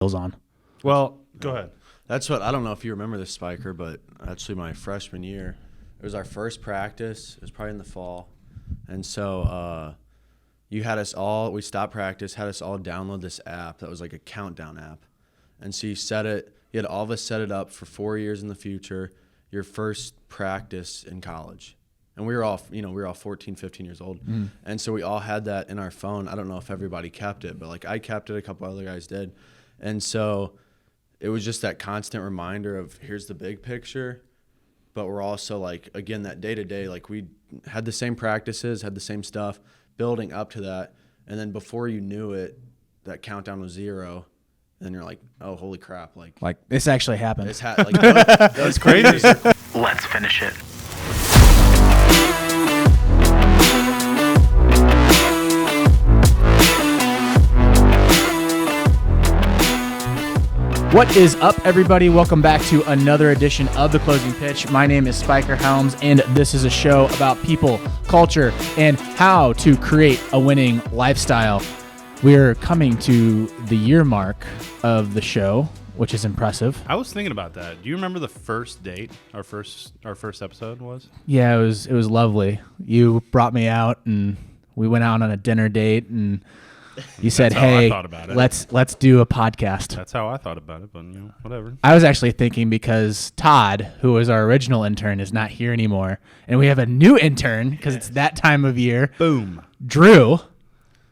on. Well, go ahead. That's what I don't know if you remember this, Spiker, but actually my freshman year, it was our first practice. It was probably in the fall, and so you had us all. We stopped practice, had us all download this app that was like a countdown app, and so you set it. You had all of us set it up for 4 years in the future. Your first practice in college. And we were all 14, 15 years old. Mm. And so we all had that in our phone. I don't know if everybody kept it, but like I kept it, a couple other guys did. And so it was just that constant reminder of here's the big picture, but we're also like, again, that day to day, like we had the same practices, had the same stuff, building up to that. And then before you knew it, that countdown was 0. And you're like, oh, holy crap. Like this actually happened. That was crazy. Let's finish it. What is up, everybody? Welcome back to another edition of The Closing Pitch. My name is Spiker Helms, and this is a show about people, culture, and how to create a winning lifestyle. We're coming to the year mark of the show, which is impressive. I was thinking about that. Do you remember the first date our first episode was? Yeah, it was lovely. You brought me out, and we went out on a dinner date, and you said, "Hey, let's do a podcast." That's how I thought about it, but whatever. I was actually thinking because Todd, who was our original intern, is not here anymore, and we have a new intern because it's that time of year. Boom.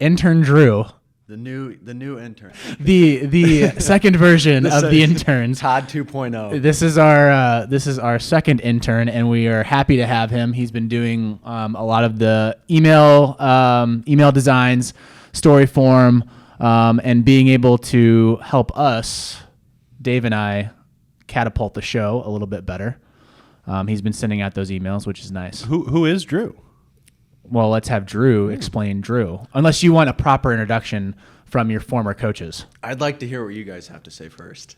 Intern Drew. The new intern. The second version of the interns. Todd 2.0. This is our second intern, and we are happy to have him. He's been doing a lot of the email designs, story form, and being able to help us, Dave and I, catapult the show a little bit better. He's been sending out those emails, which is nice. Who is Drew? Well, let's have Drew explain Drew. Unless you want a proper introduction from your former coaches. I'd like to hear what you guys have to say first.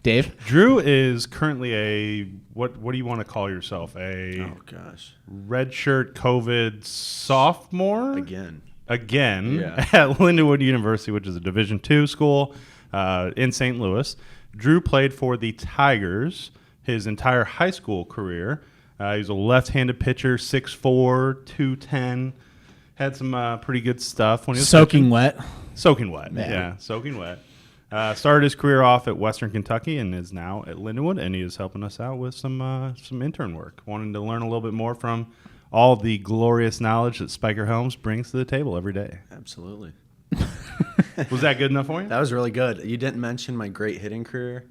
Dave? Drew is currently a, what do you want to call yourself? Oh, gosh. Redshirt COVID sophomore? Again. Yeah. At Lindenwood University, which is a Division II school in St. Louis. Drew played for the Tigers his entire high school career. He's a left-handed pitcher, 6'4", 210. Had some pretty good stuff when he was soaking pitching. wet. Soaking wet, yeah, soaking wet. Started his career off at Western Kentucky and is now at Lindenwood, and he is helping us out with some intern work. Wanting to learn a little bit more from all the glorious knowledge that Spiker Helms brings to the table every day. Absolutely. Was that good enough for you? That was really good. You didn't mention my great hitting carer.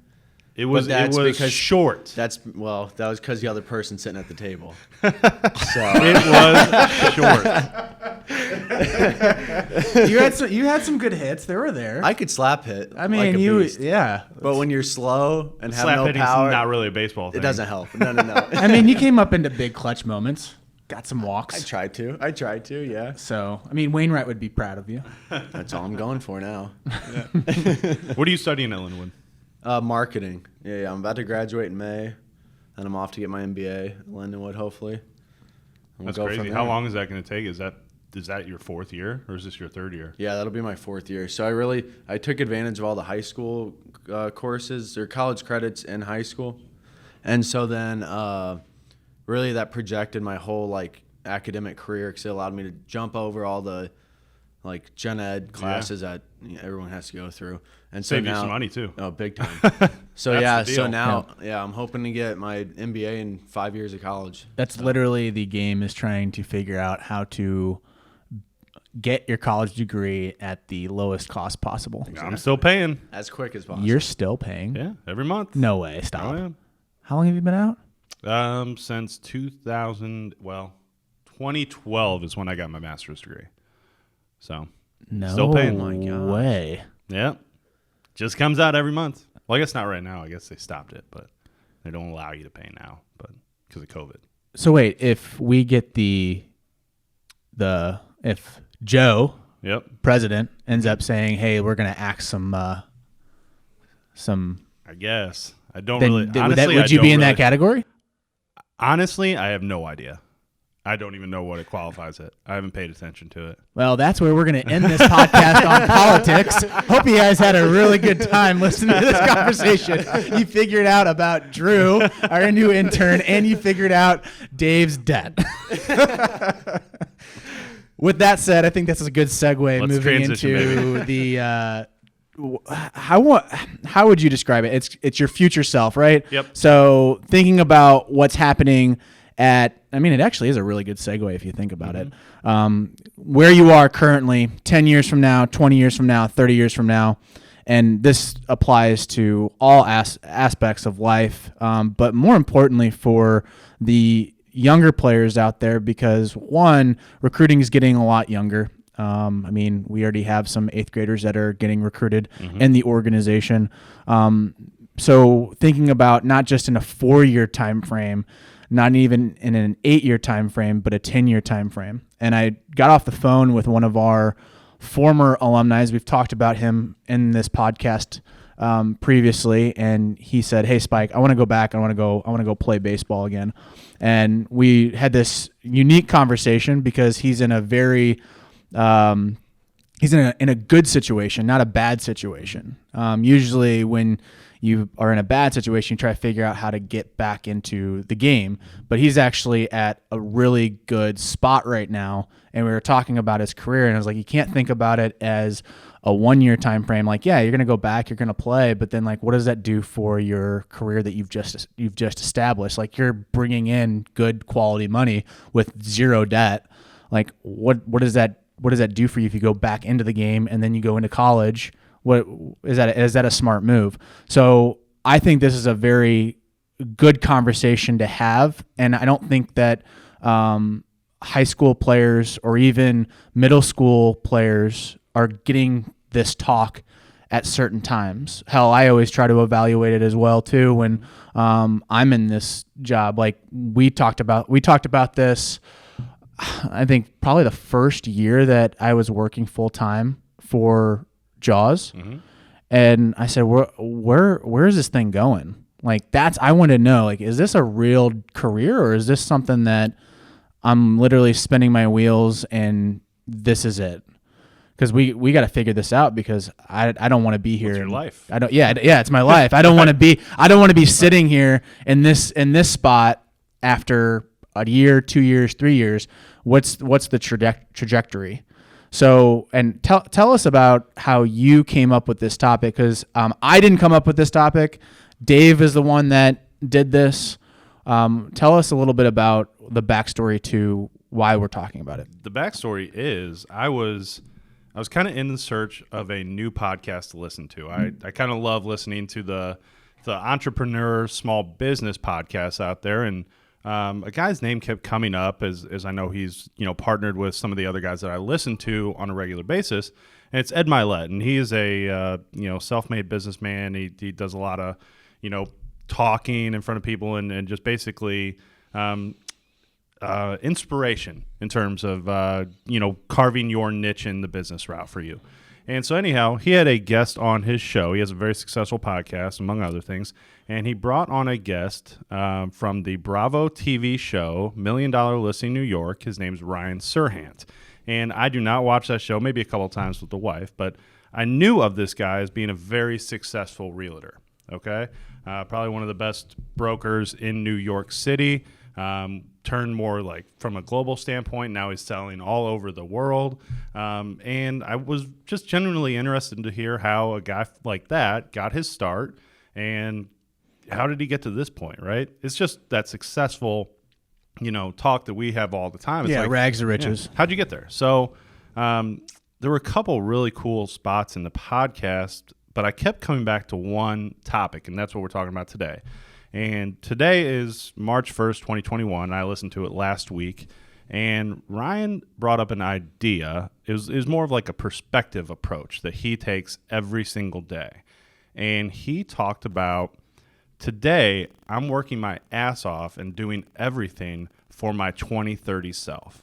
It was because short. That was because the other person sitting at the table. So it was You had some good hits. They were there. I could slap hit. I mean, yeah. But when you're slow and have slap no hitting's power, not really a baseball thing. It doesn't help. No. I mean, you came up into big clutch moments. Got some walks. I tried to, yeah. So, I mean, Wainwright would be proud of you. That's all I'm going for now. Yeah. What are you studying at Lindenwood? Marketing. Yeah, I'm about to graduate in May, and I'm off to get my MBA at Lindenwood, hopefully. That's crazy. How long is that going to take? Is that your fourth year, or is this your third year? Yeah, that'll be my fourth year. So I took advantage of all the high school courses or college credits in high school, and so then really that projected my whole academic career because it allowed me to jump over all the gen ed classes that everyone has to go through. And so save now, you some money too. Oh, big time. So now I'm hoping to get my MBA in 5 years of college. That's literally the game, is trying to figure out how to get your college degree at the lowest cost possible. I'm still paying. As quick as possible. You're still paying? Yeah, every month. No way. Stop. Oh, yeah. How long have you been out? Since 2012 is when I got my master's degree. So still paying. No way. Yeah. Just comes out every month. Well, I guess not right now. I guess they stopped it, but they don't allow you to pay now, but because of COVID. So wait, if we get if Joe, president, ends up saying, "Hey, we're going to axe some," I guess I don't really. Honestly, would you be in that category? Honestly, I have no idea. I don't even know what it qualifies it. I haven't paid attention to it. Well, that's where we're going to end this podcast on politics. Hope you guys had a really good time listening to this conversation. You figured out about Drew, our new intern, and you figured out Dave's debt. With that said, I think that's a good segue moving into the how would you describe it? It's your future self, right? Yep. So thinking about what's happening it actually is a really good segue if you think about it. Where you are currently, 10 years from now, 20 years from now, 30 years from now, and this applies to all aspects of life, but more importantly for the younger players out there, because one, recruiting is getting a lot younger. We already have some 8th graders that are getting recruited in the organization. So thinking about not just in a 4-year time frame, not even in an 8-year time frame, but a 10-year time frame. And I got off the phone with one of our former alumni. We've talked about him in this podcast previously, and he said, "Hey, Spike, I want to go back. I want to go play baseball again." And we had this unique conversation because he's in a very he's in a good situation, not a bad situation. Usually when you are in a bad situation, you try to figure out how to get back into the game. But he's actually at a really good spot right now. And we were talking about his career, and I was like, you can't think about it as a 1-year time frame. Like, yeah, you're going to go back, you're going to play, but then like, what does that do for your career that you've just established? Like, you're bringing in good quality money with zero debt. Like, what does that do for you if you go back into the game and then you go into college? What is that a smart move? So I think this is a very good conversation to have, and I don't think that high school players or even middle school players are getting this talk at certain times. Hell, I always try to evaluate it as well too when I'm in this job. Like we talked about this. I think probably the first year that I was working full time for Jaws. And I said, where is this thing going? Like I want to know, like, is this a real career or is this something that I'm literally spinning my wheels and this is it? Because we got to figure this out because I don't want to be here. It's your life. It's my life. I don't want to be sitting here in this spot after a year, 2 years, 3 years. What's the trajectory? So, and tell us about how you came up with this topic, because I didn't come up with this topic. Dave is the one that did this. Tell us a little bit about the backstory to why we're talking about it. The backstory is I was kind of in the search of a new podcast to listen to. I kind of love listening to the entrepreneur small business podcasts out there, and a guy's name kept coming up as I know he's partnered with some of the other guys that I listen to on a regular basis, and it's Ed Milet, and he is a self-made businessman. He does a lot of talking in front of people and just basically inspiration in terms of carving your niche in the business route for you. And so anyhow, he had a guest on his show. He has a very successful podcast, among other things. And he brought on a guest from the Bravo TV show, $1 Million Listing New York. His name's Ryan Serhant. And I do not watch that show, maybe a couple of times with the wife, but I knew of this guy as being a very successful realtor, okay? Probably one of the best brokers in New York City. Turned more like from a global standpoint. Now he's selling all over the world. And I was just genuinely interested to hear how a guy like that got his start and how did he get to this point, right? It's just that successful, talk that we have all the time. It's like, rags to riches. Yeah, how'd you get there? So there were a couple really cool spots in the podcast, but I kept coming back to one topic, and that's what we're talking about today. And today is March 1st, 2021. I listened to it last week, and Ryan brought up an idea. It was more of like a perspective approach that he takes every single day. And he talked about, today, I'm working my ass off and doing everything for my 2030 self.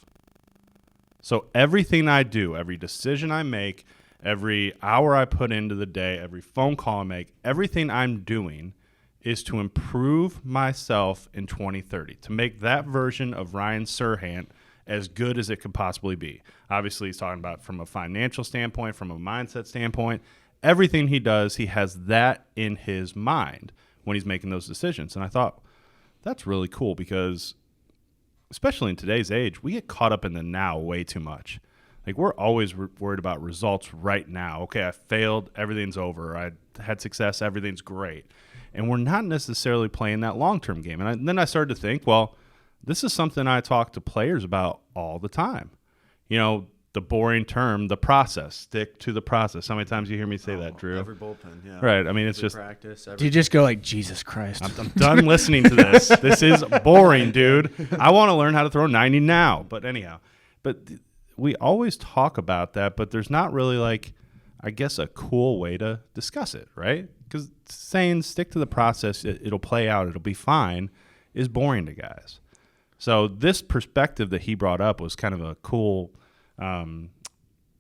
So everything I do, every decision I make, every hour I put into the day, every phone call I make, everything I'm doing is to improve myself in 2030, to make that version of Ryan Serhant as good as it could possibly be. Obviously, he's talking about from a financial standpoint, from a mindset standpoint. Everything he does, he has that in his mind when he's making those decisions. And I thought, that's really cool because, especially in today's age, we get caught up in the now way too much. Like, we're always worried about results right now. Okay, I failed, everything's over. I had success, everything's great. And we're not necessarily playing that long-term game. And then I started to think, well, this is something I talk to players about all the time. You know, the boring term, the process. Stick to the process. How many times you hear me say that, Drew? Every bullpen, yeah. Right. I mean, it's just practice. Do you just go like, Jesus Christ? I'm done listening to this. This is boring, dude. I want to learn how to throw 90 now. But anyhow, we always talk about that, but there's not really like, I guess, a cool way to discuss it, right? Because saying stick to the process, it'll play out, it'll be fine, is boring to guys. So this perspective that he brought up was kind of a cool, I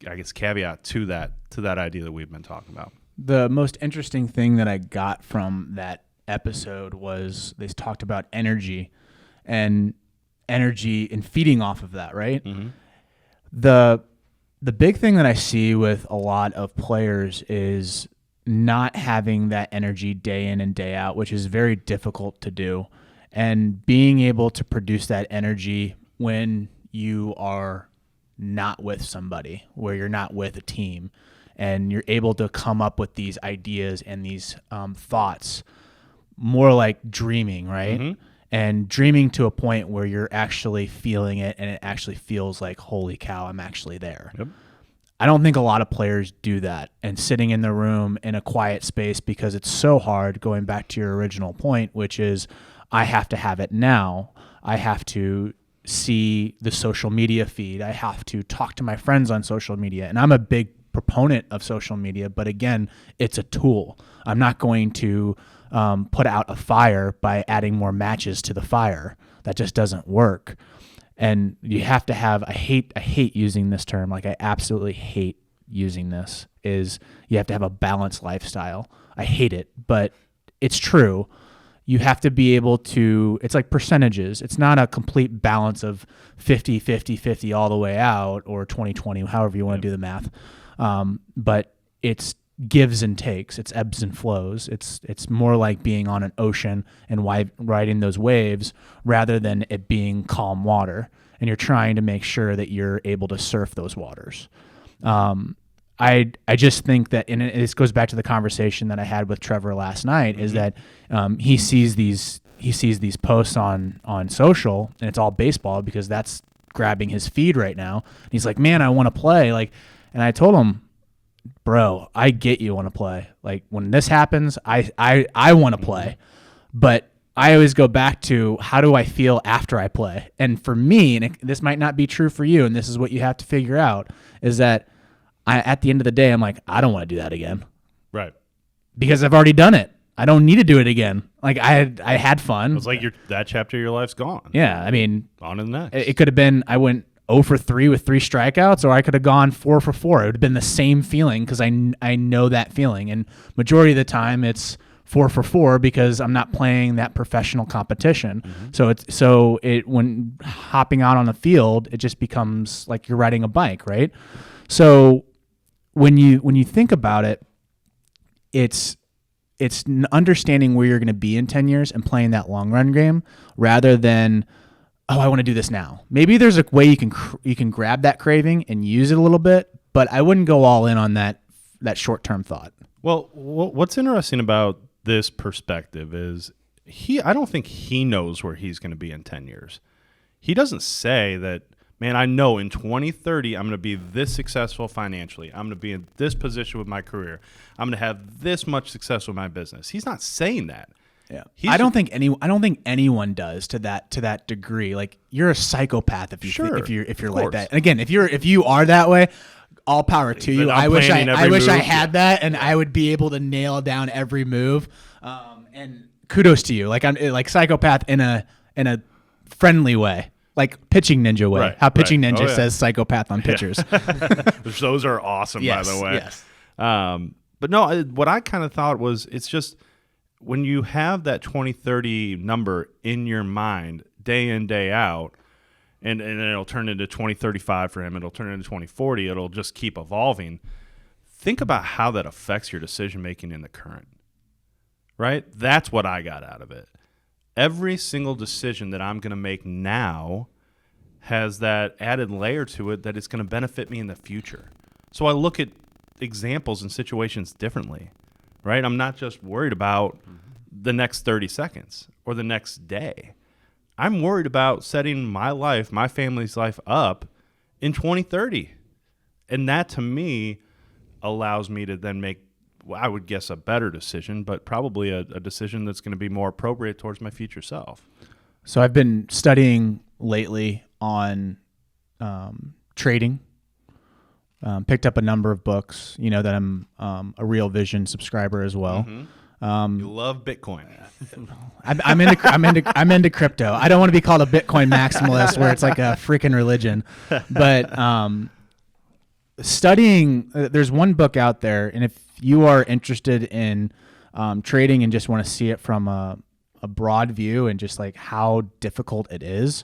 guess, caveat to that idea that we've been talking about. The most interesting thing that I got from that episode was they talked about energy and feeding off of that, right? Mm-hmm. The big thing that I see with a lot of players is not having that energy day in and day out, which is very difficult to do. And being able to produce that energy when you are not with somebody, where you're not with a team, and you're able to come up with these ideas and these thoughts, more like dreaming, right? Mm-hmm. And dreaming to a point where you're actually feeling it and it actually feels like, holy cow, I'm actually there. Yep. I don't think a lot of players do that, and sitting in the room in a quiet space, because it's so hard, going back to your original point, which is I have to have it now. I have to see the social media feed. I have to talk to my friends on social media. And I'm a big proponent of social media, but again, it's a tool. I'm not going to put out a fire by adding more matches to the fire. That just doesn't work. And you have to have, I hate using this term, like I absolutely hate using this, is you have to have a balanced lifestyle. I hate it, but it's true. You have to be able to, it's like percentages. It's not a complete balance of 50, 50, 50 all the way out, or 20, 20, however you want to do the math. But it's gives and takes. It's ebbs and flows. It's more like being on an ocean and riding those waves rather than it being calm water. And you're trying to make sure that you're able to surf those waters. I just think that, and this goes back to the conversation that I had with Trevor last night, is that he sees these posts on social, and it's all baseball because that's grabbing his feed right now. And he's like, man, I want to play. Like, and I told him, bro, I get you want to play. Like, when this happens, I want to play, but I always go back to, how do I feel after I play? And for me, and this might not be true for you, and this is what you have to figure out, is that at the end of the day, I'm like, I don't want to do that again. Right. Because I've already done it. I don't need to do it again. Like, I had fun. It's like that chapter of your life's gone. Yeah, I mean, on to the next. It could have been, I went 0 for 3 with 3 strikeouts, or I could have gone 4 for 4. It would have been the same feeling, because I know that feeling. And majority of the time, it's 4 for 4 because I'm not playing that professional competition. Mm-hmm. When hopping out on the field, it just becomes like you're riding a bike, right? So when you think about it, it's understanding where you're going to be in 10 years and playing that long run game, rather than, oh, I want to do this now. Maybe there's a way you can grab that craving and use it a little bit, but I wouldn't go all in on that short-term thought. Well, what's interesting about this perspective is I don't think he knows where he's going to be in 10 years. He doesn't say that, man, I know in 2030 I'm going to be this successful financially. I'm going to be in this position with my career. I'm going to have this much success with my business. He's not saying that. Yeah, I don't think anyone does to that degree. Like, you're a psychopath if you're like that. And again, if you are that way, all power to you. I wish I had that, and I would be able to nail down every move. And kudos to you. Like, I'm like psychopath in a friendly way, like pitching ninja way. Right, how pitching right. ninja says psychopath on pitchers. Those are awesome, yes, by the way. Yes. But no, what I kind of thought was, it's just, when you have that 2030 number in your mind day in, day out, and it'll turn into 2035 for him, it'll turn into 2040, it'll just keep evolving. Think about how that affects your decision making in the current, right? That's what I got out of it. Every single decision that I'm going to make now has that added layer to it that it's going to benefit me in the future. So I look at examples and situations differently, right? I'm not just worried about the next 30 seconds or the next day. I'm worried about setting my life, my family's life up in 2030. And that to me allows me to then make, well, I would guess, a better decision, but probably a decision that's going to be more appropriate towards my future self. So I've been studying lately on trading. Picked up a number of books, that I'm a Real Vision subscriber as well. Mm-hmm. You love Bitcoin. I'm into crypto. I don't want to be called a Bitcoin maximalist where it's like a freaking religion, but studying, there's one book out there, and if you are interested in trading and just want to see it from a broad view and just like how difficult it is,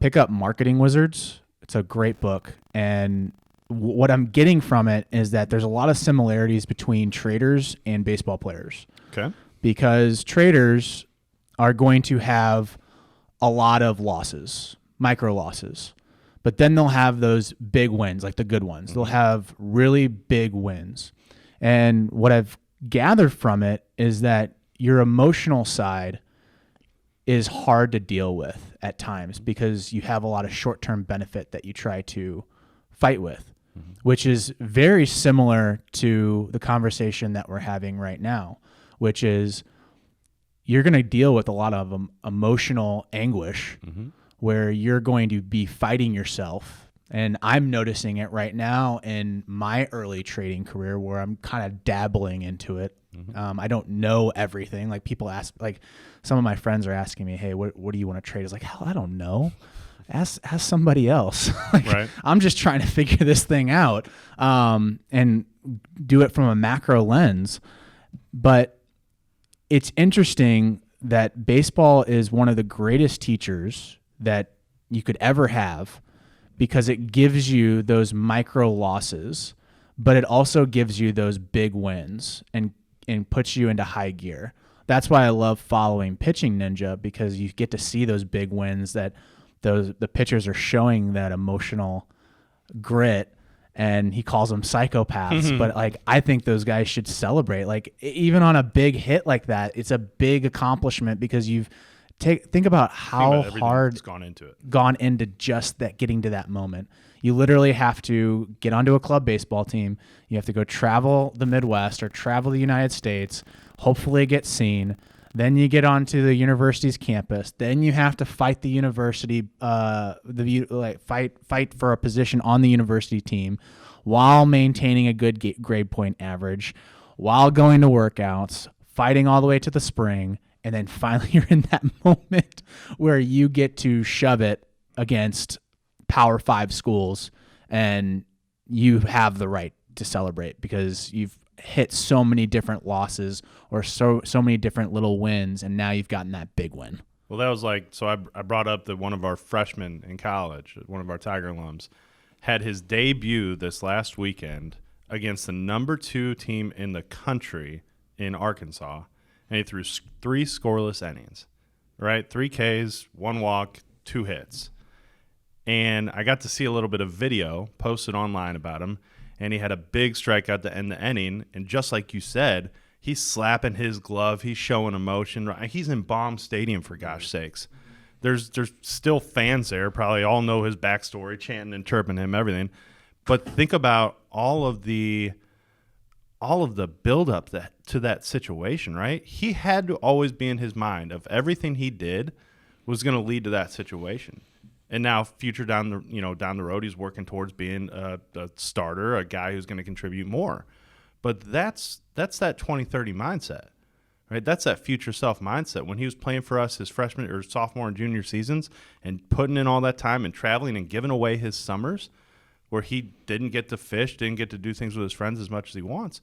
pick up Marketing Wizards. It's a great book, and what I'm getting from it is that there's a lot of similarities between traders and baseball players. Okay. Because traders are going to have a lot of losses, micro losses, but then they'll have those big wins, like the good ones. They'll have really big wins. And what I've gathered from it is that your emotional side is hard to deal with at times because you have a lot of short-term benefit that you try to fight with, which is very similar to the conversation that we're having right now, which is you're going to deal with a lot of emotional anguish where you're going to be fighting yourself. And I'm noticing it right now in my early trading career where I'm kind of dabbling into it. I don't know everything. Like people ask, like some of my friends are asking me, hey, what do you want to trade? It's like, hell, I don't know. Ask somebody else. Right. I'm just trying to figure this thing out and do it from a macro lens. But it's interesting that baseball is one of the greatest teachers that you could ever have because it gives you those micro losses, but it also gives you those big wins and puts you into high gear. That's why I love following Pitching Ninja, because you get to see those big wins that the pitchers are showing that emotional grit, and he calls them psychopaths. But like, I think those guys should celebrate. Like even on a big hit like that, it's a big accomplishment because think about how hard it's gone into just that, getting to that moment. You literally have to get onto a club baseball team. You have to go travel the Midwest or travel the United States, hopefully get seen. Then you get onto the university's campus. Then you have to fight the university, fight for a position on the university team while maintaining a good grade point average, while going to workouts, fighting all the way to the spring. And then finally you're in that moment where you get to shove it against Power 5 schools and you have the right to celebrate because you've hit so many different losses or so many different little wins, and now you've gotten that big win. Well, that was like, so I brought up that one of our freshmen in college, one of our Tiger alums, had his debut this last weekend against the number 2 team in the country in Arkansas, and he threw 3 scoreless innings, right? 3 Ks, 1 walk, 2 hits. And I got to see a little bit of video posted online about him, and he had a big strikeout to end the inning. And just like you said, he's slapping his glove. He's showing emotion. He's in Baum Stadium, for gosh sakes. There's still fans there, probably all know his backstory, chanting and chirping him, everything. But think about all of the buildup to that situation, right? He had to always be in his mind of everything he did was going to lead to that situation. And now, future down the road, he's working towards being a starter, a guy who's going to contribute more. But that's that 2030 mindset, right? That's that future self mindset. When he was playing for us his freshman or sophomore and junior seasons and putting in all that time and traveling and giving away his summers where he didn't get to fish, didn't get to do things with his friends as much as he wants,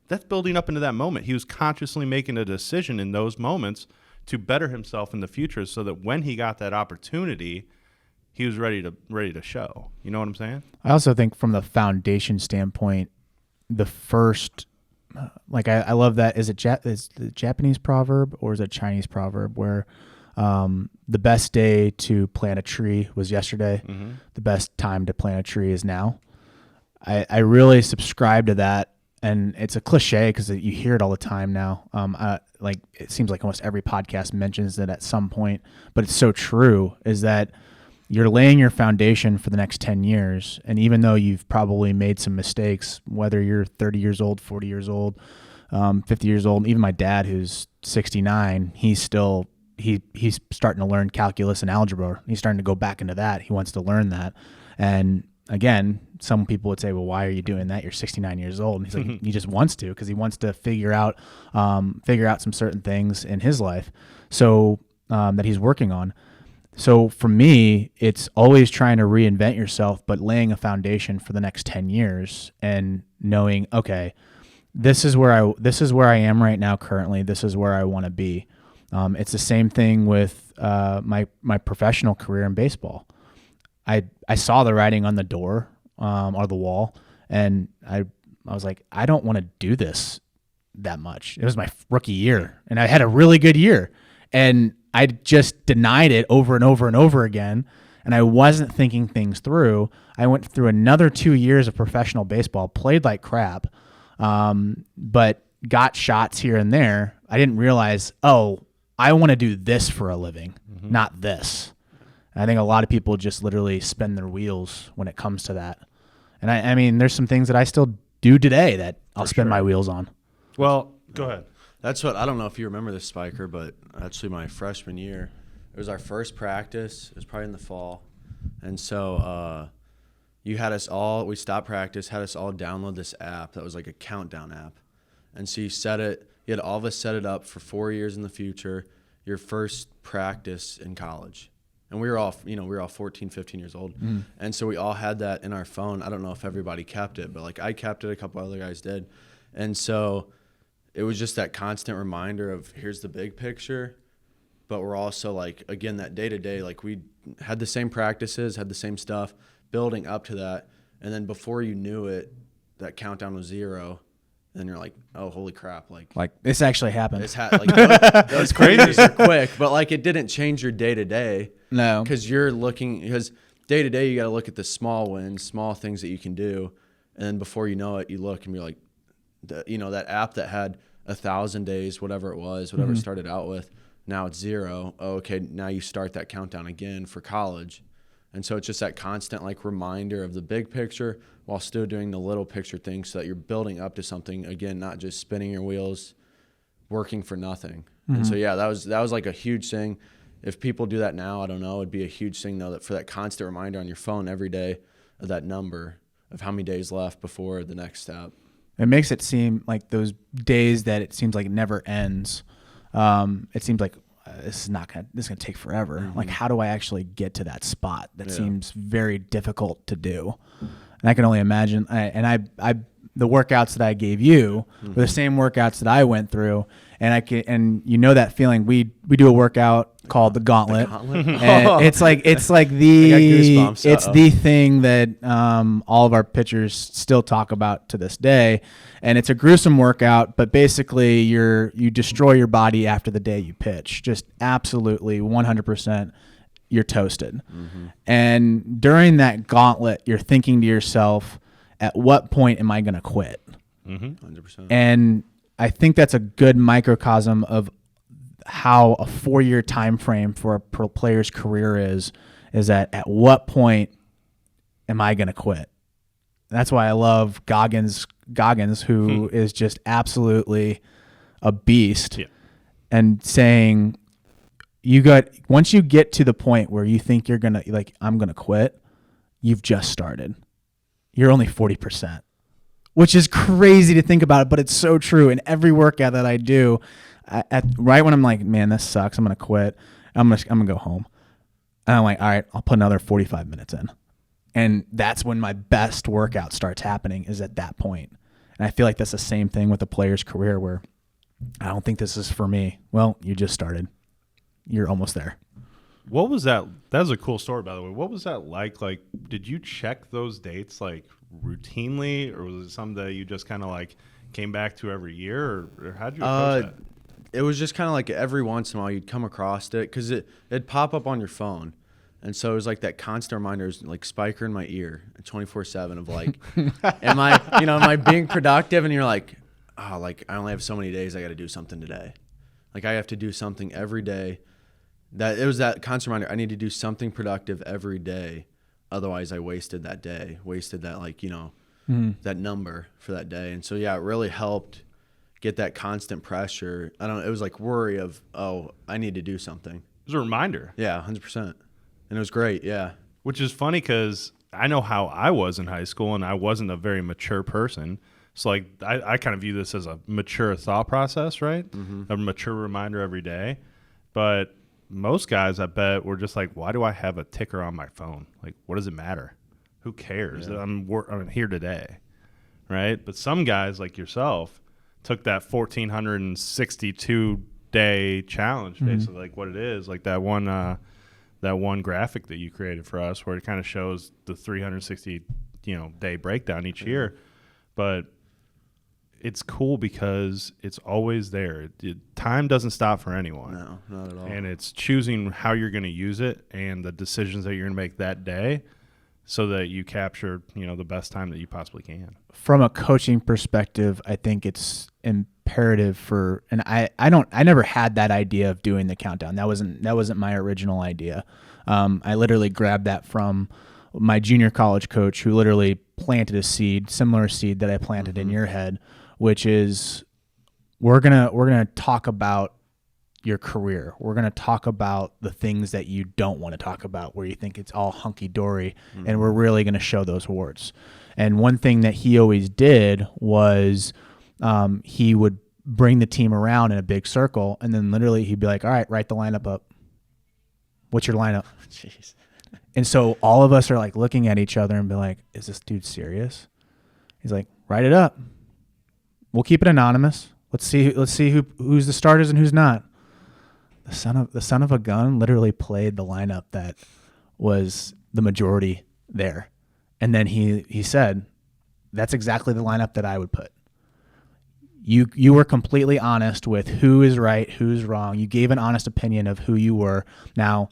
that's building up into that moment. He was consciously making a decision in those moments to better himself in the future, so that when he got that opportunity, he was ready to show. You know what I'm saying? I also think from the foundation standpoint, the first, I love that. Is it the Japanese proverb or is it a Chinese proverb where the best day to plant a tree was yesterday. Mm-hmm. The best time to plant a tree is now. I really subscribe to that. And it's a cliche because you hear it all the time now. It seems like almost every podcast mentions it at some point, but it's so true, is that you're laying your foundation for the next 10 years. And even though you've probably made some mistakes, whether you're 30 years old, 40 years old, 50 years old, even my dad, who's 69, he's starting to learn calculus and algebra. He's starting to go back into that. He wants to learn that. And again, some people would say, well, why are you doing that? You're 69 years old. And he's like, he just wants to, because he wants to figure out some certain things in his life. So that he's working on. So for me, it's always trying to reinvent yourself, but laying a foundation for the next 10 years and knowing, okay, this is where I am right now currently. This is where I want to be. It's the same thing with my professional career in baseball. I saw the writing on the door or the wall, and I was like, I don't want to do this that much. It was my rookie year, and I had a really good year, and I just denied it over and over and over again, and I wasn't thinking things through. I went through another 2 years of professional baseball, played like crap, but got shots here and there. I didn't realize, I want to do this for a living, not this. I think a lot of people just literally spin their wheels when it comes to that. And I mean, there's some things that I still do today that I'll spin my wheels on. Well, go ahead. That's what, I don't know if you remember this, Spiker, but actually my freshman year, it was our first practice. It was probably in the fall. And so we stopped practice, had us all download this app that was like a countdown app. And so you had all of us set it up for 4 years in the future, your first practice in college. And we were all 14, 15 years old. Mm. And so we all had that in our phone. I don't know if everybody kept it, but I kept it, a couple other guys did. And so it was just that constant reminder of, here's the big picture, but we're also again, that day to day, we had the same practices, had the same stuff, building up to that. And then before you knew it, that countdown was 0. And then you're like, oh, holy crap. This actually happened. Those crazy are quick, but it didn't change your day to day. No. Because day to day, you got to look at the small wins, small things that you can do. And then before you know it, you look and be like, that app that had 1,000 days, whatever it was, whatever it started out with, now it's 0. Oh, okay, now you start that countdown again for college. And so it's just that constant reminder of the big picture while still doing the little picture things, so that you're building up to something, again, not just spinning your wheels, working for nothing. Mm-hmm. And so, yeah, that was a huge thing. If people do that now, I don't know, it'd be a huge thing, though, that for that constant reminder on your phone every day of that number of how many days left before the next step. It makes it seem like those days that it seems like it never ends. It seems like this is going to take forever. Mm-hmm. How do I actually get to that spot? That seems very difficult to do. And I can only imagine. The workouts that I gave you were the same workouts that I went through, and that feeling. We do a workout called the Gauntlet, and it's the thing that all of our pitchers still talk about to this day, and it's a gruesome workout. But basically, you destroy your body after the day you pitch, just absolutely 100%. You're toasted. Mm-hmm. And during that gauntlet, you're thinking to yourself, at what point am I going to quit? 100%. And I think that's a good microcosm of how a 4-year time frame for a pro player's career is that at what point am I going to quit? That's why I love Goggins, who is just absolutely a beast, and saying, once you get to the point where you think you're gonna I'm gonna quit, you've just started. You're only 40%, which is crazy to think about it, but it's so true. In every workout that I do, right when I'm like, man, this sucks, I'm gonna quit, I'm gonna go home, and I'm like, all right, I'll put another 45 minutes in, and that's when my best workout starts happening, is at that point. And I feel like that's the same thing with a player's career where I don't think this is for me. Well, you just started. You're almost there. What was that? That was a cool story, by the way. What was that like? Like, did you check those dates like routinely, or was it something that you just kind of like came back to every year, or how'd you approach that? It was just kind of like every once in a while you'd come across it because it'd pop up on your phone. And so it was like that constant reminder, like Spiker in my ear 24/7 of like, am I being productive? And you're like, oh, like I only have so many days. I got to do something today. Like I have to do something every day. That it was that constant reminder. I need to do something productive every day. Otherwise I wasted that day, wasted that that number for that day. And so, yeah, it really helped get that constant pressure. It was like worry of, oh, I need to do something. It was a reminder. Yeah, 100%. And it was great, yeah. Which is funny because I know how I was in high school, and I wasn't a very mature person. So, like, I kind of view this as a mature thought process, right? A mature reminder every day. But most guys, I bet, were just like, why do I have a ticker on my phone? Like, what does it matter? Who cares? Yeah. I'm here today, right? But some guys, like yourself, took that 1,462-day challenge, basically, like what it is, like that one graphic that you created for us, where it kind of shows the 360 day breakdown each year. But it's cool because it's always there. Time doesn't stop for anyone. No, not at all. And it's choosing how you're going to use it and the decisions that you're going to make that day, so that you capture, the best time that you possibly can. From a coaching perspective, I think it's imperative and I never had that idea of doing the countdown. That wasn't my original idea. I literally grabbed that from my junior college coach, who literally planted a seed, similar seed that I planted in your head, which is we're gonna talk about your career. We're going to talk about the things that you don't want to talk about, where you think it's all hunky-dory, and we're really going to show those warts. And one thing that he always did was he would bring the team around in a big circle, and then literally he'd be like, all right, write the lineup up. What's your lineup? Jeez. And so all of us are like looking at each other and be like, is this dude serious? He's like, write it up. We'll keep it anonymous. Let's see who's the starters and who's not. The son of a gun literally played the lineup that was the majority there. And then he said, that's exactly the lineup that I would put. You were completely honest with who is right, who's wrong. You gave an honest opinion of who you were. Now,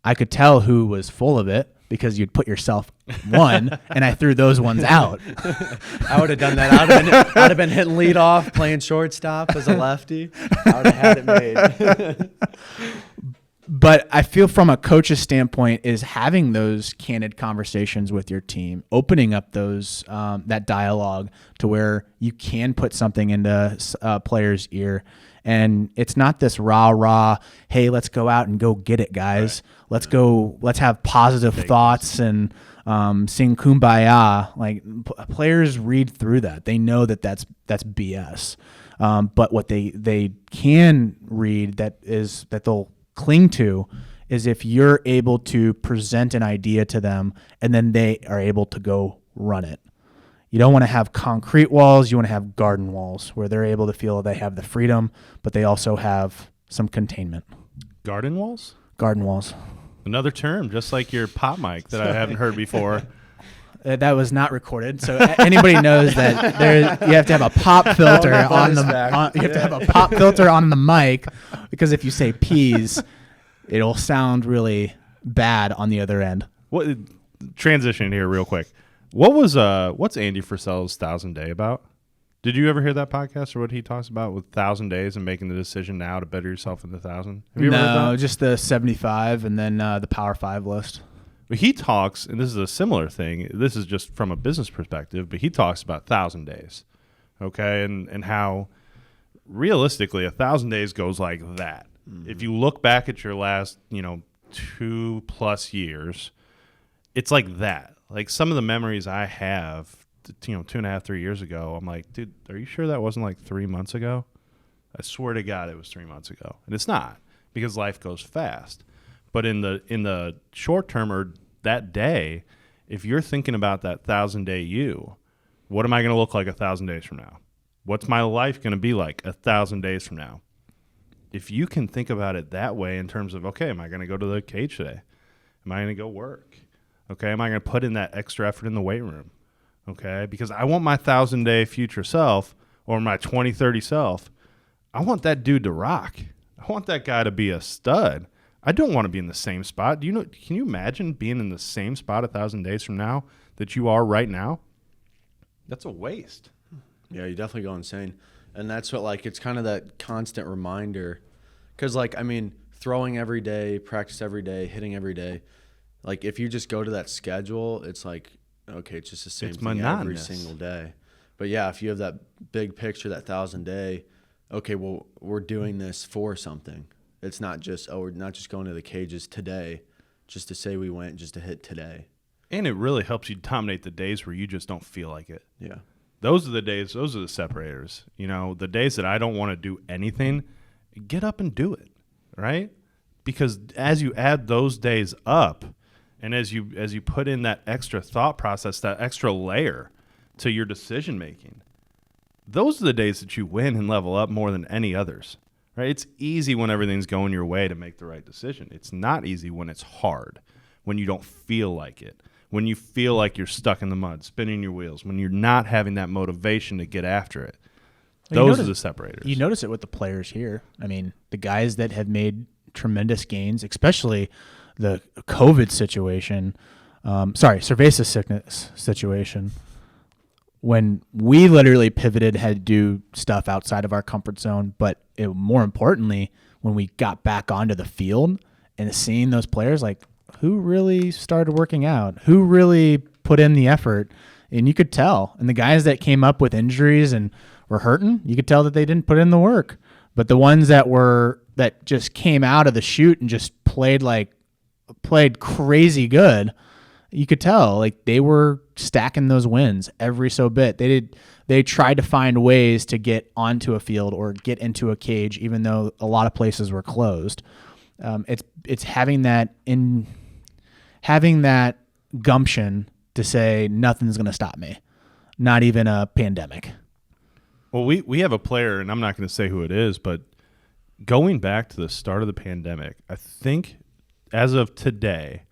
I could tell who was full of it because you'd put yourself one, and I threw those ones out. I would have done that. I'd have been hitting lead off, playing shortstop as a lefty. I would have had it made. But I feel from a coach's standpoint is having those candid conversations with your team, opening up those that dialogue to where you can put something into a player's ear. And it's not this rah, hey, let's go out and go get it, guys. Right. Let's have positive thoughts and sing Kumbaya. Like players read through that. They know that that's BS. But what they can read that they'll cling to is if you're able to present an idea to them and then they are able to go run it. You don't want to have concrete walls. You want to have garden walls where they're able to feel they have the freedom, but they also have some containment. Garden walls? Garden walls. Another term, just like your pop mic that I haven't heard before. That was not recorded, so anybody knows that you have to have a pop filter you have to have a pop filter on the mic, because if you say peas, it'll sound really bad on the other end. What transition here real quick. What's Andy Frisella's 1,000 Day about? Did you ever hear that podcast or what he talks about with 1,000 days and making the decision now to better yourself in the 1,000? Have you ever heard that? Just the 75 and then the Power 5 list. But he talks, and this is a similar thing. This is just from a business perspective, but he talks about 1,000 days, okay, and how realistically 1,000 days goes like that. Mm-hmm. If you look back at your last, 2+ years, it's like that. Like some of the memories I have, 2.5, 3 years ago, I'm like, dude, are you sure that wasn't like 3 months ago? I swear to God, it was 3 months ago, and it's not, because life goes fast. But in the short term or that day, if you're thinking about that 1,000 day you, What am I going to look like 1,000 days from now? What's my life going to be like 1,000 days from now? If you can think about it that way in terms of, okay, am I going to go to the cage today? Am I going to go work? Okay, am I going to put in that extra effort in the weight room? Okay, because I want my 1,000-day future self or my 2030 self, I want that dude to rock. I want that guy to be a stud. I don't want to be in the same spot. Can you imagine being in the same spot 1,000 days from now that you are right now? That's a waste. Yeah, you definitely go insane. And that's what, like, it's kind of that constant reminder. Because, like, I mean, throwing every day, practice every day, hitting every day. Like, if you just go to that schedule, it's like, okay, it's just the same thing monotonous. every single day. But, yeah, if you have that big picture, that 1,000-day, okay, well, we're doing this for something. It's not just, we're not just going to the cages today just to say we went, just to hit today. And it really helps you dominate the days where you just don't feel like it. Yeah. Those are the days, those are the separators. You know, the days that I don't want to do anything, get up and do it, right? Because as you add those days up and as you put in that extra thought process, that extra layer to your decision making, those are the days that you win and level up more than any others, right? It's easy when everything's going your way to make the right decision. It's not easy when it's hard, when you don't feel like it, when you feel like you're stuck in the mud, spinning your wheels, when you're not having that motivation to get after it. Those are the separators. You notice it with the players here. I mean, the guys that have made tremendous gains, especially the COVID situation, cerveza sickness situation, when we literally pivoted, had to do stuff outside of our comfort zone, but more importantly, when we got back onto the field and seeing those players, like, who really started working out, who really put in the effort, and you could tell. And the guys that came up with injuries and were hurting, you could tell that they didn't put in the work. But the ones that just came out of the chute and just played crazy good, you could tell like they were stacking those wins every so bit. They tried to find ways to get onto a field or get into a cage, even though a lot of places were closed. It's having that gumption to say nothing's going to stop me, not even a pandemic. Well, we have a player, and I'm not going to say who it is, but going back to the start of the pandemic, I think as of today,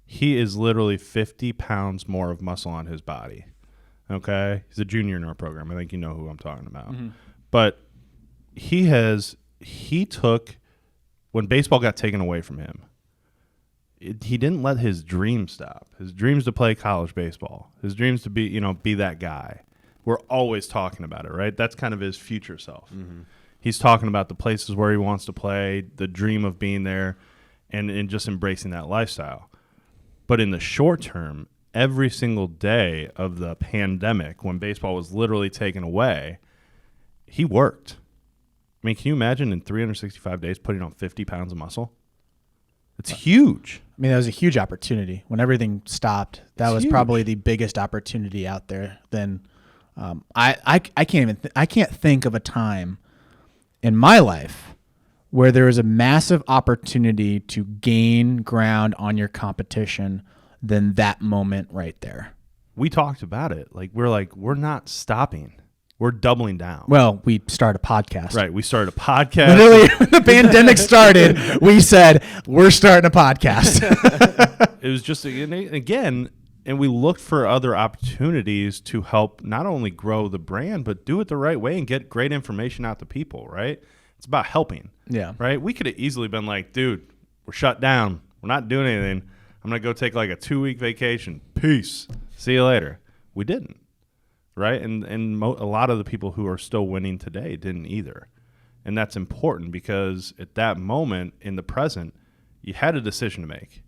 he is literally 50 pounds more of muscle on his body. Okay? He's a junior in our program. I think you know who I'm talking about. Mm-hmm. But he took, when baseball got taken away from him, he didn't let his dreams stop. His dreams to play college baseball, his dreams to be that guy. We're always talking about it, right? That's kind of his future self. Mm-hmm. He's talking about the places where he wants to play, the dream of being there, and just embracing that lifestyle. But in the short term, every single day of the pandemic, when baseball was literally taken away, he worked. I mean, can you imagine in 365 days putting on 50 pounds of muscle? It's huge. I mean, that was a huge opportunity. When everything stopped, that was huge. Probably the biggest opportunity out there. Then I can't think of a time in my life where there was a massive opportunity to gain ground on your competition than that moment right there. We talked about it. We're not stopping. We're doubling down. Well, we started a podcast. Right. We started a podcast. Literally, when the pandemic started, we said, we're starting a podcast. It was just, again, and we looked for other opportunities to help not only grow the brand, but do it the right way and get great information out to people, right? It's about helping. Yeah. Right? We could have easily been like, dude, we're shut down. We're not doing anything. I'm going to go take like a 2-week vacation. Peace. See you later. We didn't. Right? And a lot of the people who are still winning today didn't either. And that's important because at that moment in the present, you had a decision to make.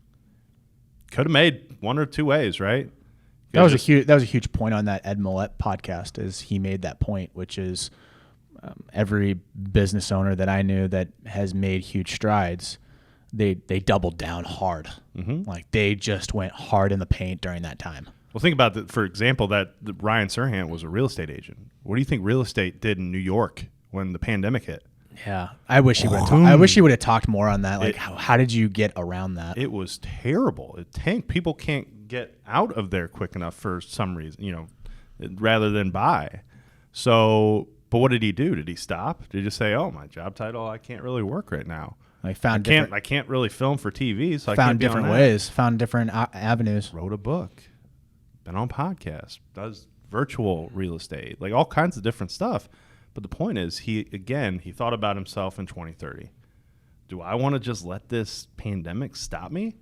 Could have made one or two ways, right? That was a huge point on that Ed Millett podcast, is he made that point, which is every business owner that I knew that has made huge strides, they doubled down hard. Mm-hmm. Like they just went hard in the paint during that time. Well, think about for example, that Ryan Serhant was a real estate agent. What do you think real estate did in New York when the pandemic hit? Yeah, I wish he would have talked more on that. Like, how did you get around that? It was terrible. It tanked. People can't get out of there quick enough for some reason. rather than buy. So, but what did he do? Did he stop? Did he just say, "Oh, my job title, I can't really work right now. I can't really film for TV, so I can't found be on different that." ways, found different avenues. Wrote a book, been on podcasts, does virtual real estate, like all kinds of different stuff. But the point is, he thought about himself in 2030. Do I want to just let this pandemic stop me?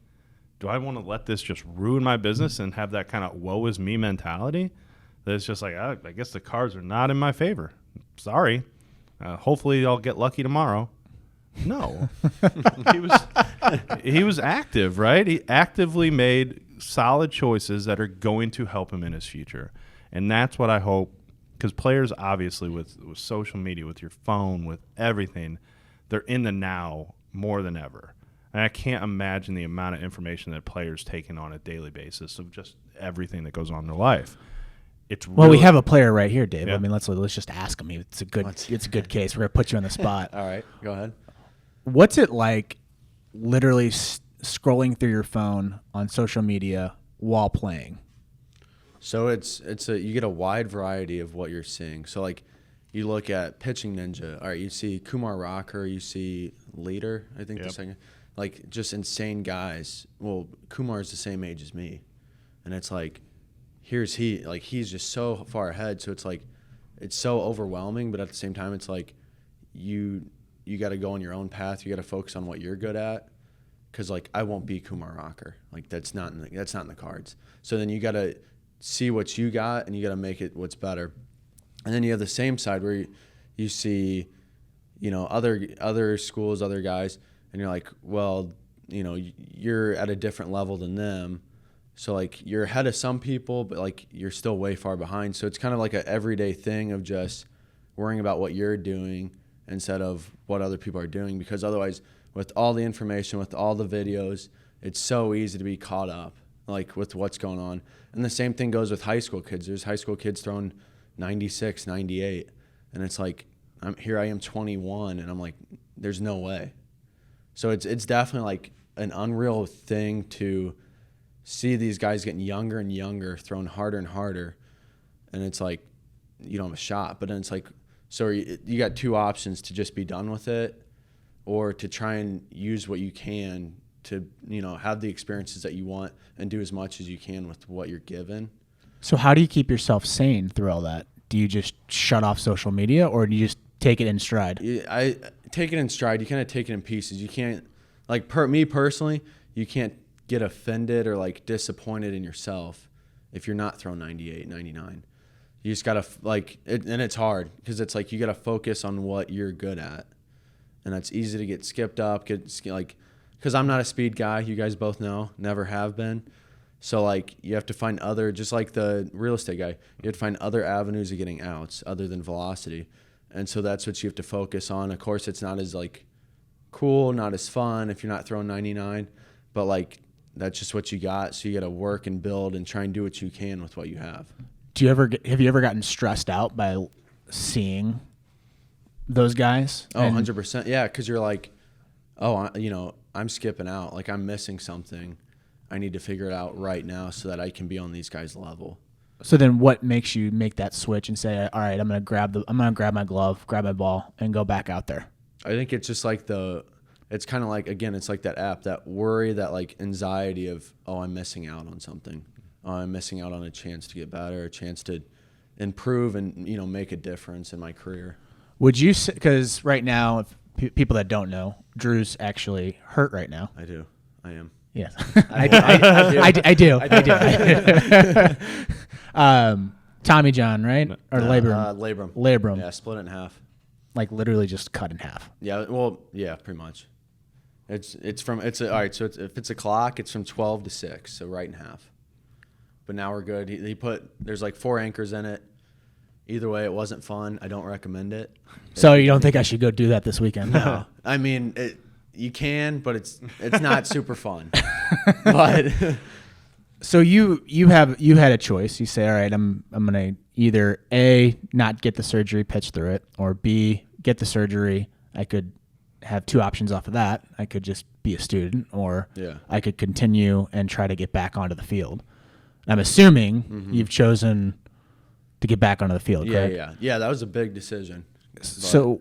Do I want to let this just ruin my business and have that kind of woe is me mentality? That it's just like, I guess the cards are not in my favor. Sorry. Hopefully I'll get lucky tomorrow. No. he was active, right? He actively made solid choices that are going to help him in his future. And that's what I hope, because players obviously with social media, with your phone, with everything, they're in the now more than ever. And I can't imagine the amount of information that players take in on a daily basis of just everything that goes on in their life. Well, we have a player right here, Dave. Yeah. I mean, let's just ask him. It's a good case. We're gonna put you on the spot. All right, go ahead. What's it like, literally scrolling through your phone on social media while playing? So you get a wide variety of what you're seeing. So like, you look at Pitching Ninja. All right, you see Kumar Rocker, you see Leader. I think the second, like just insane guys. Well, Kumar's the same age as me, and it's like, he's just so far ahead. So it's like, it's so overwhelming. But at the same time, it's like, you got to go on your own path. You got to focus on what you're good at. Because like, I won't be Kumar Rocker. Like that's not in the cards. So then you got to see what you got, and you got to make it what's better. And then you have the same side where you see, other schools, other guys, and you're like, well, you're at a different level than them. So like, you're ahead of some people, but like, you're still way far behind. So it's kind of like an everyday thing of just worrying about what you're doing instead of what other people are doing. Because otherwise, with all the information, with all the videos, it's so easy to be caught up, like with what's going on. And the same thing goes with high school kids. There's high school kids throwing 96, 98. And it's like, I am 21, and I'm like, there's no way. So it's definitely like an unreal thing to see these guys getting younger and younger, thrown harder and harder. And it's like, you don't have a shot. But then it's like, so you got two options: to just be done with it, or to try and use what you can to, have the experiences that you want and do as much as you can with what you're given. So how do you keep yourself sane through all that? Do you just shut off social media, or do you just take it in stride? I take it in stride. You kind of take it in pieces. You can't, like, me personally, you can't get offended or like disappointed in yourself if you're not throwing 98, 99. You just gotta and it's hard because it's like you gotta focus on what you're good at, and that's easy to get skipped up. Because I'm not a speed guy. You guys both know, never have been. So like, you have to find just like the real estate guy, you have to find other avenues of getting outs other than velocity. And so that's what you have to focus on. Of course, it's not as like cool, not as fun if you're not throwing 99, but like, that's just what you got. So you got to work and build and try and do what you can with what you have. Have you ever gotten stressed out by seeing those guys? Oh, 100%. Yeah. Cause you're like, oh, I'm skipping out. Like, I'm missing something. I need to figure it out right now so that I can be on these guys' level. So then what makes you make that switch and say, all right, I'm going to grab my glove, grab my ball, and go back out there? I think it's just like it's kind of like, again, it's like that app, that worry, that like anxiety of, oh, I'm missing out on something. Oh, I'm missing out on a chance to get better, a chance to improve and, make a difference in my career. Would you say, because right now, if people that don't know, Drew's actually hurt right now. I do. I am. Yes. I do. Tommy John, right? Or labrum? Labrum. Yeah, split it in half. Like literally just cut in half. Yeah, well, yeah, pretty much. All right, so if it's a clock, it's from 12 to 6, so right in half. But now we're good. There's like 4 anchors in it. Either way, it wasn't fun. I don't recommend it. So you don't think I should go do that this weekend? No. I mean, you can, but it's not super fun. But so you had a choice. You say, all right, I'm gonna either A, not get the surgery, pitch through it, or B, get the surgery. I could have 2 options off of that. I could just be a student, or I could continue and try to get back onto the field. I'm assuming you've chosen to get back onto the field. Yeah, correct? yeah. That was a big decision. So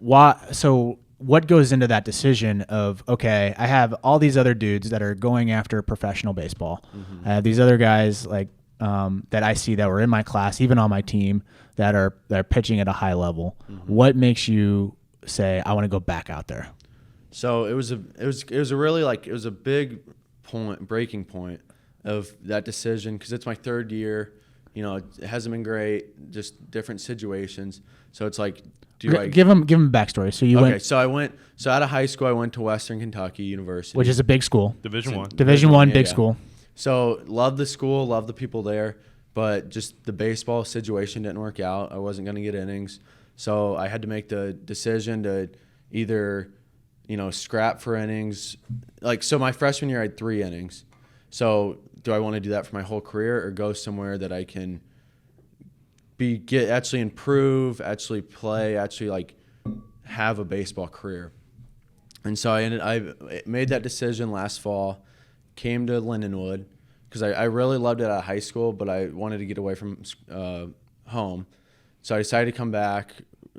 what goes into that decision of, okay, I have all these other dudes that are going after professional baseball. I have these other guys like that I see that were in my class, even on my team, that are pitching at a high level. What makes you say, I want to go back out there? So it was a really like, it was a big breaking point of that decision, because it's my third year. You know, it hasn't been great, just different situations. So it's like, give them a backstory. So you went, so out of high school, I went to Western Kentucky University, which is a big school, Division One. Division One, big yeah. school. So loved the school, loved the people there, but just the baseball situation didn't work out. I wasn't going to get innings. So I had to make the decision to either, you know, scrap for innings. Like, so my freshman year, I had 3 innings. So do I want to do that for my whole career, or go somewhere that I can actually improve, actually play, actually like have a baseball career? And so I made that decision last fall, came to Lindenwood, because I really loved it at high school, but I wanted to get away from home. So I decided to come back,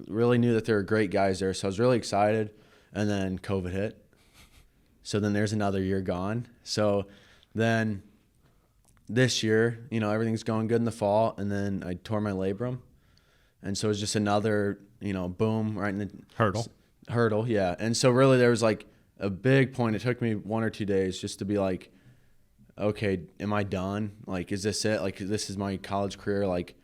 really knew that there were great guys there. So I was really excited. And then COVID hit. So then there's another year gone. So then this year, you know, everything's going good in the fall. And then I tore my labrum. And so it was just another, you know, boom right in the hurdle. Yeah. And so really there was like a big point. It took me 1 or 2 days just to be like, okay, am I done? Like, is this it? Like, this is my college career. Like,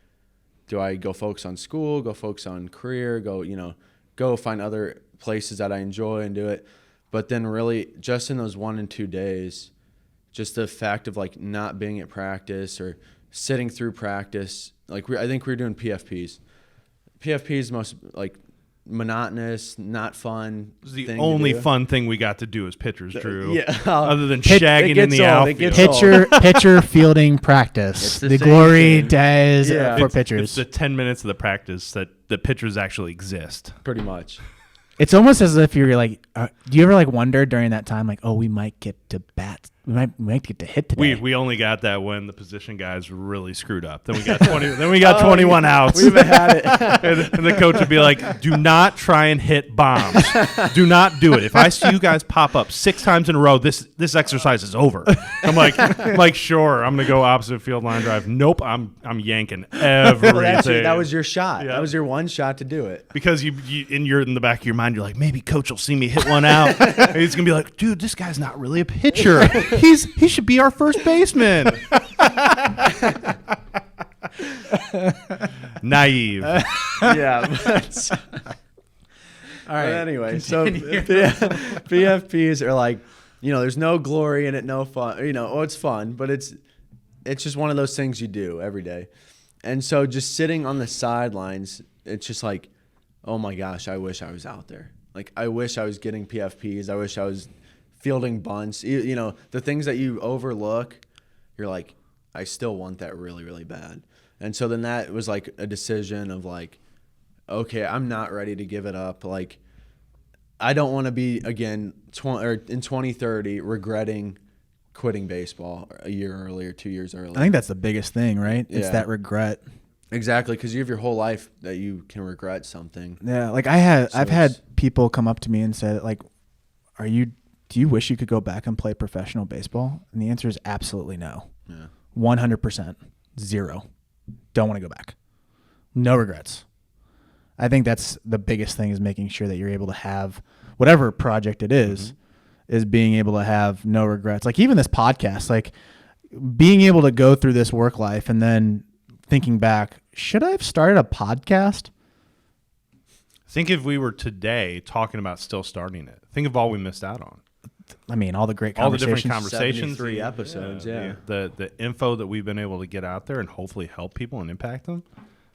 do I go focus on school, go focus on career, go find other places that I enjoy and do it? But then really just in those 1 and 2 days, just the fact of like not being at practice or sitting through practice, like I think we were doing PFPs. PFPs most like monotonous, not fun. It was the only fun thing we got to do as pitchers, Drew. Yeah. Other than shagging in the outfield. Pitcher fielding practice. The glory days for pitchers. It's the 10 minutes of the practice that the pitchers actually exist. Pretty much. It's almost as if you're like, do you ever like wonder during that time, like, oh, we might get to bat. We might get to hit today. We only got that when the position guys really screwed up. Then we got 20. Then we got 21 outs. We even had it. and the coach would be like, "Do not try and hit bombs. Do not do it. If I see you guys pop up 6 times in a row, this exercise is over." I'm like, sure, I'm gonna go opposite field line drive. Nope, I'm yanking everything. That was your shot. Yeah. That was your one shot to do it. Because you're in the back of your mind, you're like, maybe coach will see me hit one out. And he's gonna be like, dude, this guy's not really a pitcher. He should be our first baseman. Naive. Yeah. But, all right. But anyway, so PFPs are like, you know, there's no glory in it, no fun. You know, it's fun, but it's just one of those things you do every day. And so just sitting on the sidelines, it's just like, oh my gosh, I wish I was out there. Like, I wish I was getting PFPs. I wish I was fielding bunts. You know, the things that you overlook, you're like, I still want that really, really bad. And so then that was like a decision of like, okay, I'm not ready to give it up. Like, I don't want to be, again, in 2030 regretting quitting baseball a year earlier, 2 years earlier. I think that's the biggest thing, right? It's that regret. Exactly, because you have your whole life that you can regret something. Yeah, like I've had people come up to me and say, like, do you wish you could go back and play professional baseball? And the answer is absolutely no. Yeah. 100%. 0. Don't want to go back. No regrets. I think that's the biggest thing, is making sure that you're able to have whatever project it is being able to have no regrets. Like even this podcast, like being able to go through this work life and then thinking back, should I have started a podcast? Think if we were today talking about still starting it. Think of all we missed out on. I mean, all the great all the conversations. different conversations, 73 episodes, yeah. The info that we've been able to get out there and hopefully help people and impact them,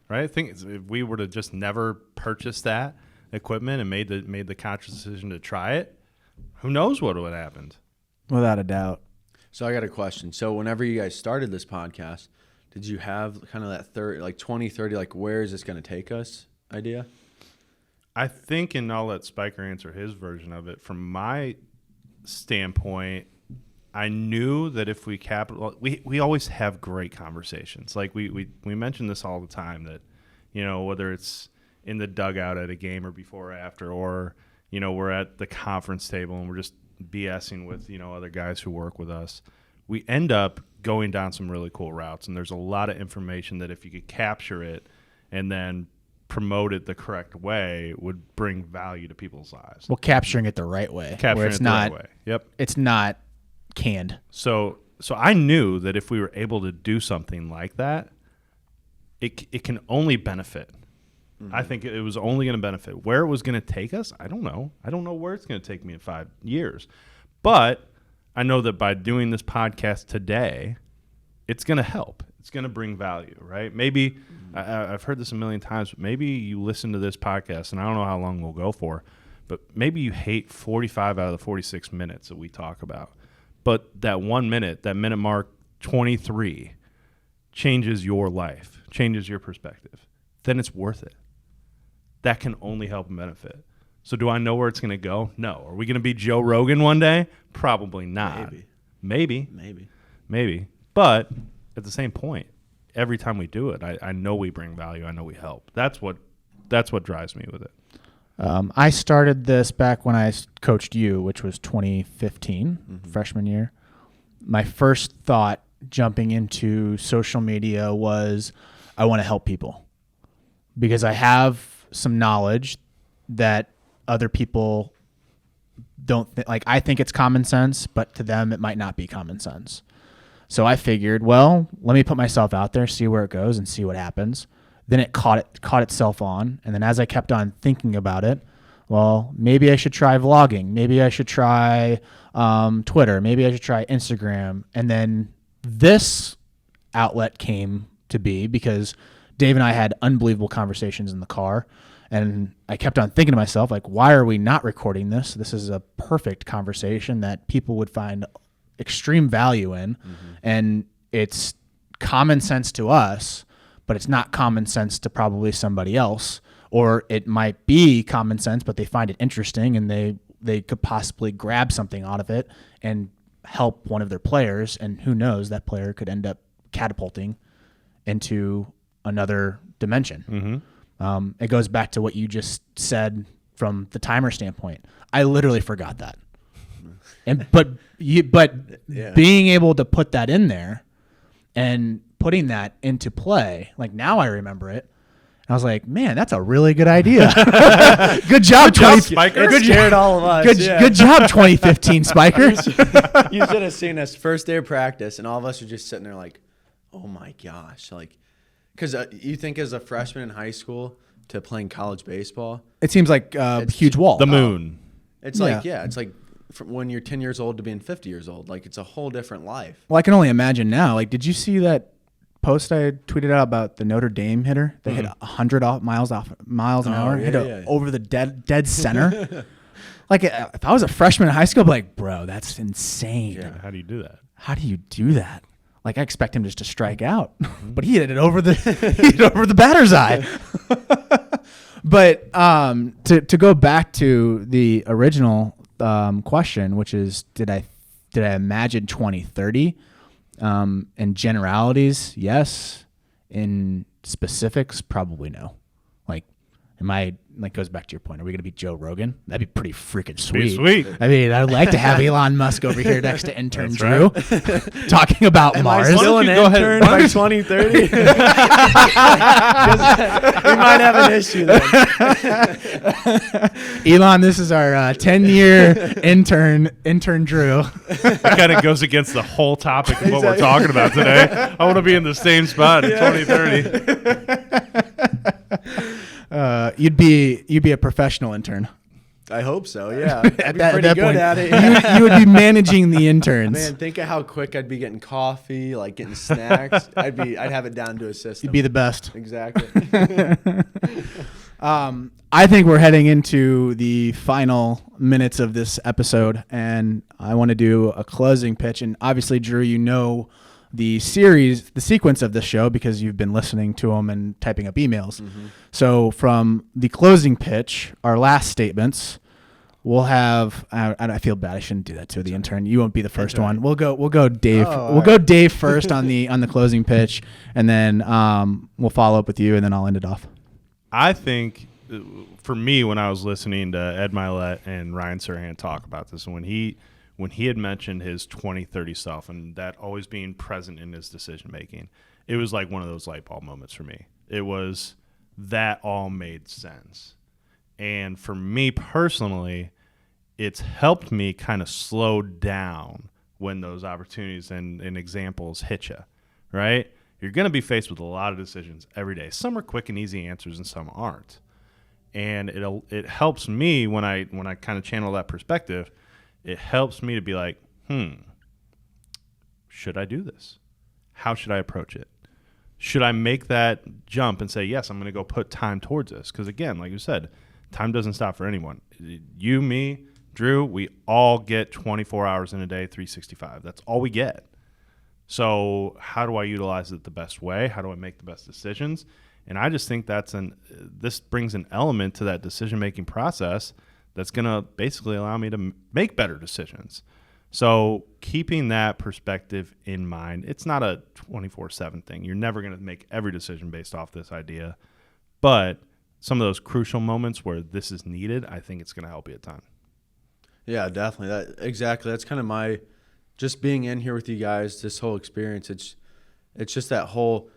right? I think if we were to just never purchase that equipment and made the conscious decision to try it, who knows what would have happened? Without a doubt. So I got a question. So whenever you guys started this podcast, did you have kind of that 2030, like where is this going to take us idea? I think, and I'll let Spiker answer his version of it. From my standpoint, I knew that if we always have great conversations. Like we mention this all the time, that whether it's in the dugout at a game or before or after, or, we're at the conference table and we're just BSing with, other guys who work with us. We end up going down some really cool routes, and there's a lot of information that if you could capture it and then promote it the correct way would bring value to people's lives. Well, capturing it the right way. Capturing it the right way. Yep. It's not canned. So I knew that if we were able to do something like that, it can only benefit. Mm-hmm. I think it was only going to benefit. Where it was going to take us, I don't know. I don't know where it's going to take me in 5 years. But I know that by doing this podcast today, it's going to help. It's going to bring value, right? Maybe I've heard this a million times, but maybe you listen to this podcast, and I don't know how long we'll go for, but maybe you hate 45 out of the 46 minutes that we talk about. But that 1 minute, that minute mark 23, changes your life, changes your perspective. Then it's worth it. That can only help and benefit. So do I know where it's going to go? No. Are we going to be Joe Rogan one day? Probably not. Maybe. But at the same point, every time we do it, I know we bring value. I know we help. That's what drives me with it. I started this back when I coached you, which was 2015, freshman year. My first thought jumping into social media was I want to help people because I have some knowledge that other people don't like. I think it's common sense, but to them it might not be common sense. So I figured, well, let me put myself out there, see where it goes, and see what happens. Then it caught itself on, and then as I kept on thinking about it, well, maybe I should try vlogging. Maybe I should try Twitter. Maybe I should try Instagram. And then this outlet came to be because Dave and I had unbelievable conversations in the car, and I kept on thinking to myself, like, why are we not recording this? This is a perfect conversation that people would find extreme value in, and it's common sense to us, but it's not common sense to probably somebody else, or it might be common sense, but they find it interesting and they could possibly grab something out of it and help one of their players, and who knows, that player could end up catapulting into another dimension. It goes back to what you just said from the timer standpoint. I literally forgot that. But being able to put that in there and putting that into play, like now I remember it. I was like, man, that's a really good idea. Good job, Spiker. It scared all of us. Good job, 2015 Spiker. You should have seen us first day of practice, and all of us are just sitting there like, oh my gosh, like, because you think as a freshman in high school to playing college baseball, it seems like a huge wall. The moon. It's like it's like from when you're 10 years old to being 50 years old. Like, it's a whole different life. Well, I can only imagine now. Like, did you see that post I tweeted out about the Notre Dame hitter that hit 100 miles an hour, hit over the dead center? Like, if I was a freshman in high school, I'd be like, bro, that's insane. Yeah, how do you do that? How do you do that? Like, I expect him just to strike out, but he hit it over the batter's eye. But to go back to the original question, which is, did I imagine 2030? In generalities, yes. In specifics, probably no. Like, goes back to your point. Are we going to be Joe Rogan? That'd be pretty freaking sweet. I mean, I'd like to have Elon Musk over here next to intern Drew, talking about Mars. Am I still an intern by 2030? We might have an issue then. Elon, this is our 10-year intern Drew. That kind of goes against the whole topic of what we're talking about today. I want to be in the same spot in 2030. You'd be a professional intern. I hope so. Yeah, at that point, you would be managing the interns. Man, think of how quick I'd be getting coffee, like getting snacks. I'd have it down to a system. You'd be the best. Exactly. I think we're heading into the final minutes of this episode, and I want to do a closing pitch. And obviously, Drew, you know the sequence of this show because you've been listening to them and typing up emails. So from the closing pitch, our last statements, we'll have. I feel bad. I shouldn't do that to the intern. You won't be the first one. We'll go Dave. We'll go Dave first on the closing pitch, and then we'll follow up with you, and then I'll end it off. I think for me, when I was listening to Ed Milet and Ryan Serhant talk about this, when he had mentioned his 2030 self and that always being present in his decision making, it was like one of those light bulb moments for me. It was that all made sense. And for me personally, it's helped me kind of slow down when those opportunities and examples hit you, right? You're going to be faced with a lot of decisions every day. Some are quick and easy answers and some aren't. And it helps me when I kind of channel that perspective, it helps me to be like, should I do this? How should I approach it? Should I make that jump and say, yes, I'm going to go put time towards this? Because again, like you said, time doesn't stop for anyone. You, me, Drew, we all get 24 hours in a day, 365. That's all we get. So how do I utilize it the best way? How do I make the best decisions? And I just think this brings an element to that decision-making process that's going to basically allow me to make better decisions. So keeping that perspective in mind, it's not a 24/7 thing. You're never going to make every decision based off this idea. But some of those crucial moments where this is needed, I think it's going to help you a ton. Yeah, definitely. Exactly. That's kind of my, just being in here with you guys, this whole experience, it's just that whole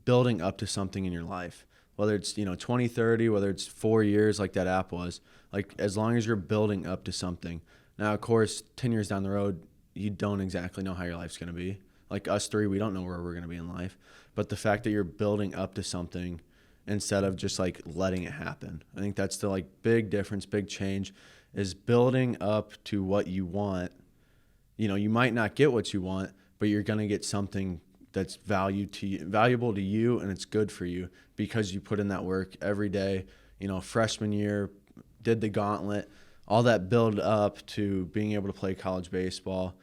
building up to something in your life, whether it's 2030, whether it's 4 years like that app was, like as long as you're building up to something. Now, of course, 10 years down the road, you don't exactly know how your life's going to be. Like us three, we don't know where we're going to be in life. But the fact that you're building up to something instead of just like letting it happen, I think that's the like big difference, big change, is building up to what you want. You might not get what you want, but you're going to get something that's valuable to you, and it's good for you because you put in that work every day. Freshman year, did the gauntlet, all that build up to being able to play college baseball,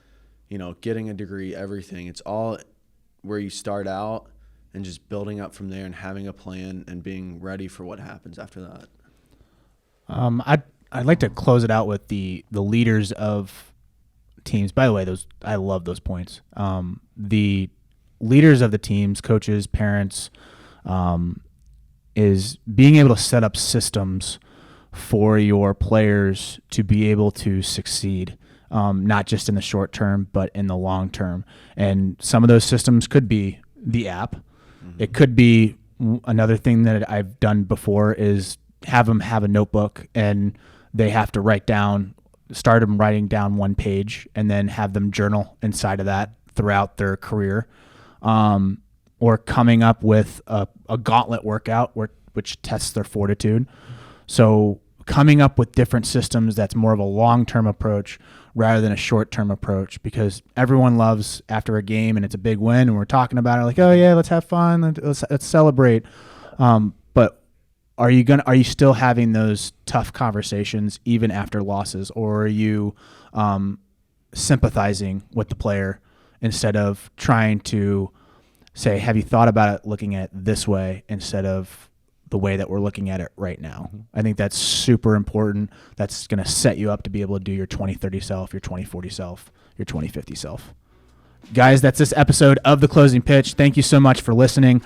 getting a degree, everything. It's all where you start out and just building up from there and having a plan and being ready for what happens after that. I'd like to close it out with the leaders of teams. By the way, I love those points. The leaders of the teams, coaches, parents, is being able to set up systems for your players to be able to succeed, not just in the short term, but in the long term. And some of those systems could be the app. Mm-hmm. It could be another thing that I've done before is have them have a notebook and they have to start them writing down one page and then have them journal inside of that throughout their career. Or coming up with a gauntlet workout which tests their fortitude. So coming up with different systems that's more of a long-term approach rather than a short-term approach, because everyone loves after a game and it's a big win and we're talking about it like, oh yeah, let's have fun, let's celebrate. But are you still having those tough conversations even after losses, or are you sympathizing with the player instead of trying to say, have you thought about it looking at it this way instead of the way that we're looking at it right now? Mm-hmm. I think that's super important. That's going to set you up to be able to do your 2030 self, your 2040 self, your 2050 self. Guys, that's this episode of The Closing Pitch. Thank you so much for listening.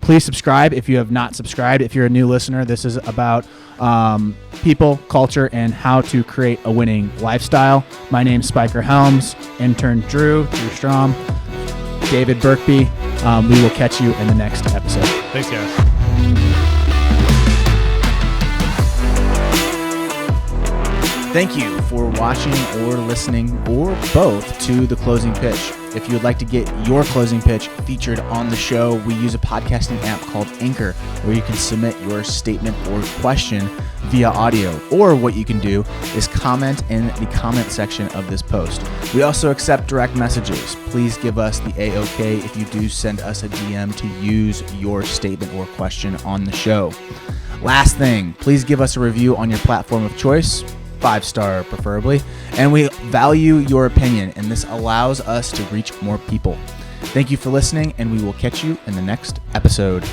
Please subscribe if you have not subscribed. If you're a new listener, this is about people, culture, and how to create a winning lifestyle. My name's Spiker Helms, intern Drew Strom, David Burkby. We will catch you in the next episode. Thanks, guys. Thank you for watching or listening or both to The Closing Pitch. If you would like to get your closing pitch featured on the show, we use a podcasting app called Anchor, where you can submit your statement or question via audio. Or what you can do is comment in the comment section of this post. We also accept direct messages. Please give us the A-OK if you do send us a DM to use your statement or question on the show. Last thing, please give us a review on your platform of choice. 5-star preferably, and we value your opinion, and this allows us to reach more people. Thank you for listening, and we will catch you in the next episode.